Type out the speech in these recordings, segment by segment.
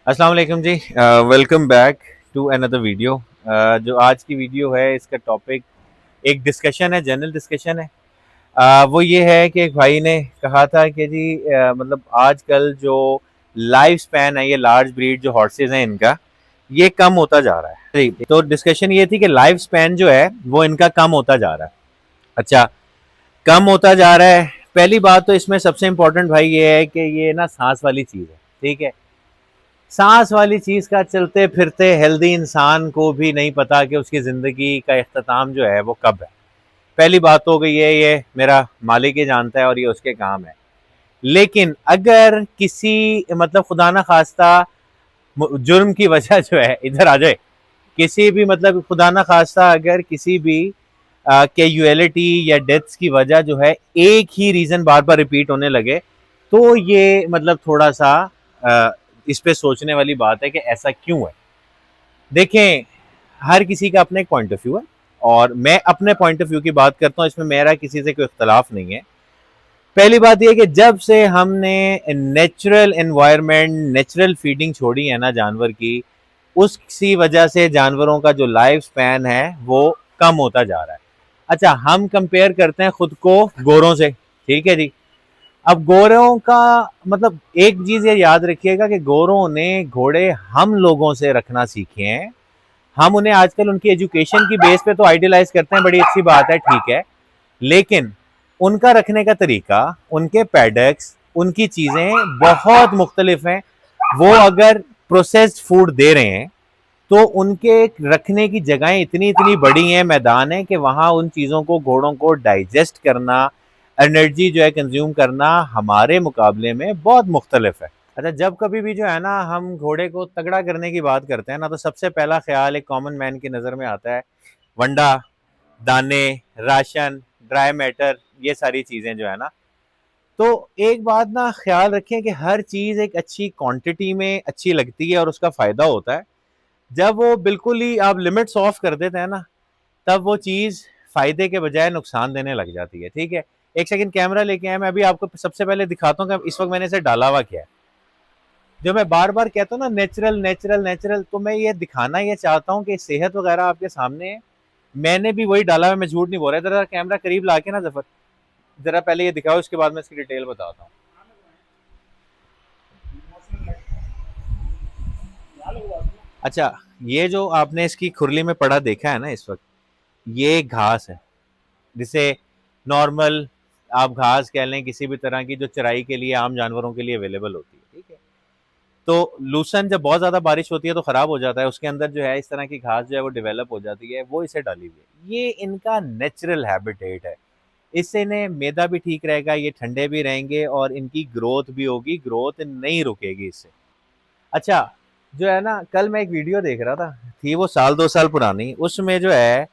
अस्सलाम वालेकुम जी। Welcome back to another video. जो आज की वीडियो है इसका टॉपिक एक डिस्कशन है, जनरल डिस्कशन है। वो ये है कि एक भाई ने कहा था कि जी मतलब आजकल जो लाइफ स्पैन है, ये लार्ज ब्रीड जो हॉर्सेज हैं इनका ये कम होता जा रहा है जी। तो डिस्कशन ये थी कि लाइफ स्पैन जो है वो इनका कम होता जा रहा है। अच्छा, कम होता जा रहा है। पहली बात तो इसमें सबसे इम्पोर्टेंट भाई ये है कि ये ना सांस वाली चीज़ है, ठीक है। सांस वाली चीज का चलते फिरते हेल्दी इंसान को भी नहीं पता कि उसकी जिंदगी का इख्तिताम जो है वो कब है। पहली बात तो हो गई है, ये मेरा मालिक ही जानता है और ये उसके काम है। लेकिन अगर किसी मतलब खुदा ना खास्ता जुर्म की वजह जो है इधर आ जाए, किसी भी मतलब खुदा ना खास्ता अगर किसी भी कैजुअलिटी या डेथ्स की वजह जो है एक ही रीजन बार बार रिपीट होने लगे, तो ये मतलब थोड़ा सा अ, इस पे सोचने वाली बात है कि ऐसा क्यों है। देखें, हर किसी का अपना एक पॉइंट ऑफ व्यू है और मैं अपने पॉइंट ऑफ व्यू की बात करता हूँ, इसमें मेरा किसी से कोई इख्तलाफ नहीं है। पहली बात यह कि जब से हमने नेचुरल एनवायरनमेंट, नेचुरल फीडिंग छोड़ी है ना जानवर की, उसी वजह से जानवरों का जो लाइफ स्पैन है वो कम होता जा रहा है। अच्छा, हम कंपेयर करते हैं खुद को गोरों से, ठीक है जी। अब गोरों का मतलब एक चीज ये याद रखिएगा कि गोरों ने घोड़े हम लोगों से रखना सीखे हैं। हम उन्हें आजकल उनकी एजुकेशन की बेस पे तो आइडियलाइज करते हैं, बड़ी अच्छी बात है, ठीक है। लेकिन उनका रखने का तरीका, उनके पैडक्स, उनकी चीजें बहुत मुख्तलिफ हैं। वो अगर प्रोसेस्ड फूड दे रहे हैं तो उनके रखने की जगहें इतनी इतनी बड़ी हैं, मैदान है कि वहां उन चीज़ों को, घोड़ों को डाइजेस्ट करना, एनर्जी जो है कंज्यूम करना हमारे मुकाबले में बहुत मुख्तलिफ है। अच्छा, जब कभी भी जो है ना हम घोड़े को तगड़ा करने की बात करते हैं ना, तो सबसे पहला ख्याल एक कॉमन मैन की नज़र में आता है वंडा, दाने, राशन, ड्राई मैटर, ये सारी चीज़ें जो है ना। तो एक बात ना ख्याल रखें कि हर चीज़ एक अच्छी क्वांटिटी में अच्छी लगती है और उसका फ़ायदा होता है। जब वो बिल्कुल ही आप लिमिट्स ऑफ कर देते हैं ना, तब वो चीज़ फ़ायदे के बजाय नुकसान देने लग जाती है, ठीक है। एक सेकंड कैमरा लेके आए, मैं अभी आपको सबसे पहले दिखाता हूँ कि इस वक्त मैंने इसे डाला हुआ क्या है। जो मैं बार बार कहता हूँ ना, नेचुरल नेचुरल नेचुरल, तो मैं ये दिखाना ये चाहता हूँ कि सेहत वगैरह आपके सामने है। मैंने भी वही डाला हुआ, मैं झूठ नहीं बोल रहा। जरा कैमरा करीब ला के ना जफर, जरा पहले ये दिखाओ, उसके बाद मैं इसकी डिटेल बताता हूँ। अच्छा, ये जो आपने इसकी खुरली में पड़ा देखा है ना इस वक्त, ये घास है, जिसे नॉर्मल आप घास कह लें, किसी भी तरह की जो चराई के लिए आम जानवरों के लिए अवेलेबल होती है, ठीक है। तो लूसन जब बहुत ज़्यादा बारिश होती है तो ख़राब हो जाता है, उसके अंदर जो है इस तरह की घास जो है वो डेवलप हो जाती है, वो इसे डाली हुई है। ये इनका नेचुरल हैबिटेट है। इससे इन्हें मैदा भी ठीक रहेगा, ये ठंडे भी रहेंगे और इनकी ग्रोथ भी होगी, ग्रोथ नहीं रुकेगी इससे। अच्छा, जो है ना, कल मैं एक वीडियो देख रहा था, थी वो साल 2 साल पुरानी, उसमें जो है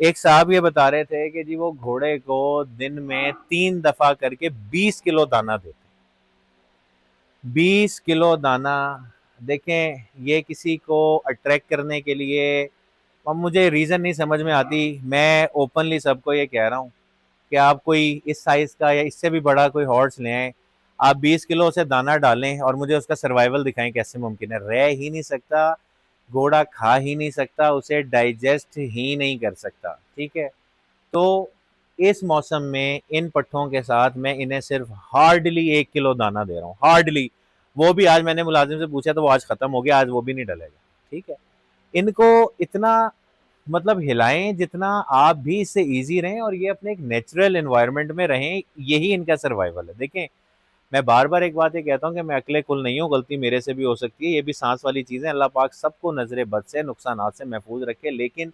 एक साहब ये बता रहे थे कि जी वो घोड़े को दिन में 3 दफा करके 20 किलो दाना देते। 20 किलो दाना। देखें, ये किसी को अट्रैक्ट करने के लिए, अब मुझे रीज़न नहीं समझ में आती। मैं ओपनली सबको ये कह रहा हूँ कि आप कोई इस साइज़ का या इससे भी बड़ा कोई हॉर्स ले आएँ, आप 20 किलो से दाना डालें और मुझे उसका सर्वाइवल दिखाएं कैसे मुमकिन है। रह ही नहीं सकता, घोड़ा खा ही नहीं सकता, उसे डाइजेस्ट ही नहीं कर सकता, ठीक है। तो इस मौसम में इन पट्ठों के साथ मैं इन्हें सिर्फ हार्डली 1 किलो दाना दे रहा हूँ, हार्डली। वो भी आज मैंने मुलाजिम से पूछा तो वो आज ख़त्म हो गया, आज वो भी नहीं डलेगा, ठीक है। इनको इतना मतलब हिलाएं जितना आप भी इससे ईजी रहें और ये अपने एक नेचुरल एनवायरनमेंट में रहें, यही इनका सर्वाइवल है। देखें, मैं बार बार एक बात ये कहता हूँ कि मैं अकले कुल नहीं हूँ, गलती मेरे से भी हो सकती है, ये भी सांस वाली चीज़ें। अल्लाह पाक सबको नज़र बद से, नुकसान से महफूज रखे। लेकिन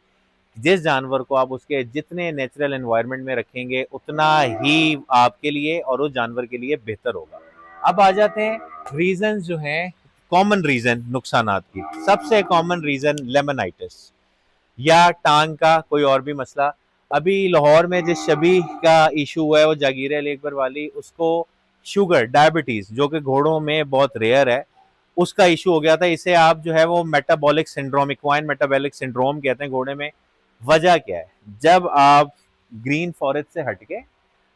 जिस जानवर को आप उसके जितने नेचुरल एनवायरनमेंट में रखेंगे उतना ही आपके लिए और उस जानवर के लिए बेहतर होगा। अब आ जाते हैं रीजन जो हैं, कॉमन रीजन नुकसानात की। सबसे कॉमन रीजन लेमनाइटिस या टांग का कोई और भी मसला। अभी लाहौर में जिस शबी का इशू हुआ है, वो जागीर अली अकबर वाली, उसको शुगर डायबिटीज जो कि घोड़ों में बहुत रेयर है, उसका इशू हो गया था। इसे आप जो है वो metabolic syndrome, equine metabolic syndrome कहते हैं घोड़े में। वजह क्या है? जब आप ग्रीन फॉरेस्ट से हटके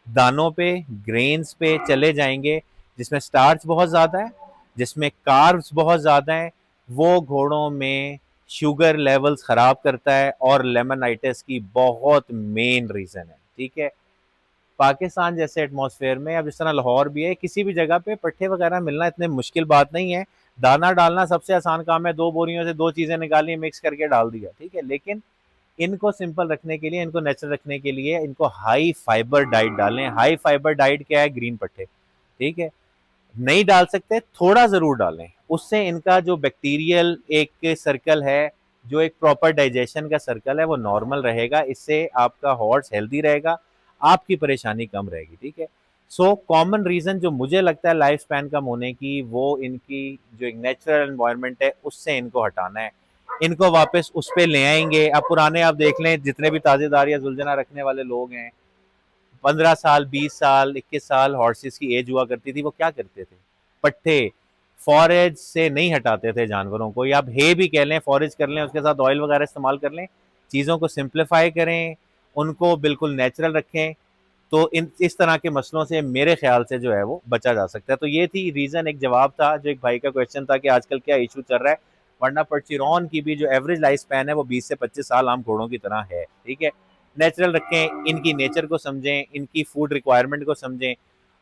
दानों पे, ग्रेन्स पे चले जाएंगे जिसमें स्टार्च बहुत ज़्यादा है, जिसमें कार्ब्स बहुत ज़्यादा हैं, वो घोड़ों में शुगर लेवल्स ख़राब करता है और लेमनाइटिस की बहुत मेन रीज़न है। ठीक है, पाकिस्तान जैसे एटमॉस्फेयर में, अब जिस तरह लाहौर भी है, किसी भी जगह पे पट्ठे वगैरह मिलना इतने मुश्किल बात नहीं है। दाना डालना सबसे आसान काम है, 2 बोरियों से 2 चीज़ें निकाली, मिक्स करके डाल दिया, ठीक है। लेकिन इनको सिंपल रखने के लिए, इनको नेचुरल रखने के लिए इनको हाई फाइबर डाइट डालें। हाई फाइबर डाइट क्या है? ग्रीन पट्टे, ठीक है। नहीं डाल सकते, थोड़ा ज़रूर डालें, उससे इनका जो बैक्टीरियल एक सर्कल है, जो एक प्रॉपर डाइजेशन का सर्कल है, वो नॉर्मल रहेगा। इससे आपका हॉर्स हेल्दी रहेगा, आपकी परेशानी कम रहेगी, ठीक है। सो कॉमन रीज़न जो मुझे लगता है लाइफ स्पैन कम होने की, वो इनकी जो एक नेचुरल एनवायरनमेंट है उससे इनको हटाना है। इनको वापस उस पे ले आएंगे। अब पुराने आप देख लें, जितने भी ताज़ेदार या जुलझना रखने वाले लोग हैं, 15 साल, 20 साल, 21 साल हॉर्सेस की एज हुआ करती थी, वो क्या करते थे? पट्ठे, फॉरेज से नहीं हटाते थे जानवरों को, या आप हे भी कह लें, फॉरेज कर लें, उसके साथ ऑयल वगैरह इस्तेमाल कर लें। चीज़ों को सिंप्लीफाई करें, उनको बिल्कुल नेचुरल रखें, तो इन इस तरह के मसलों से मेरे ख्याल से जो है वो बचा जा सकता है। तो ये थी रीज़न, एक जवाब था जो एक भाई का क्वेश्चन था कि आजकल क्या इशू चल रहा है। वरना पर्चिरॉन की भी जो एवरेज लाइफ स्पैन है वो 20 से 25 साल आम घोड़ों की तरह है, ठीक है। नेचुरल रखें, इनकी नेचर को समझें, इनकी फूड रिक्वायरमेंट को समझें,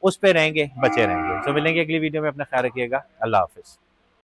उस पे रहेंगे, बचे रहेंगे। तो मिलेंगे अगली वीडियो में, अपना ख्याल रखिएगा। अल्लाह हाफिज़।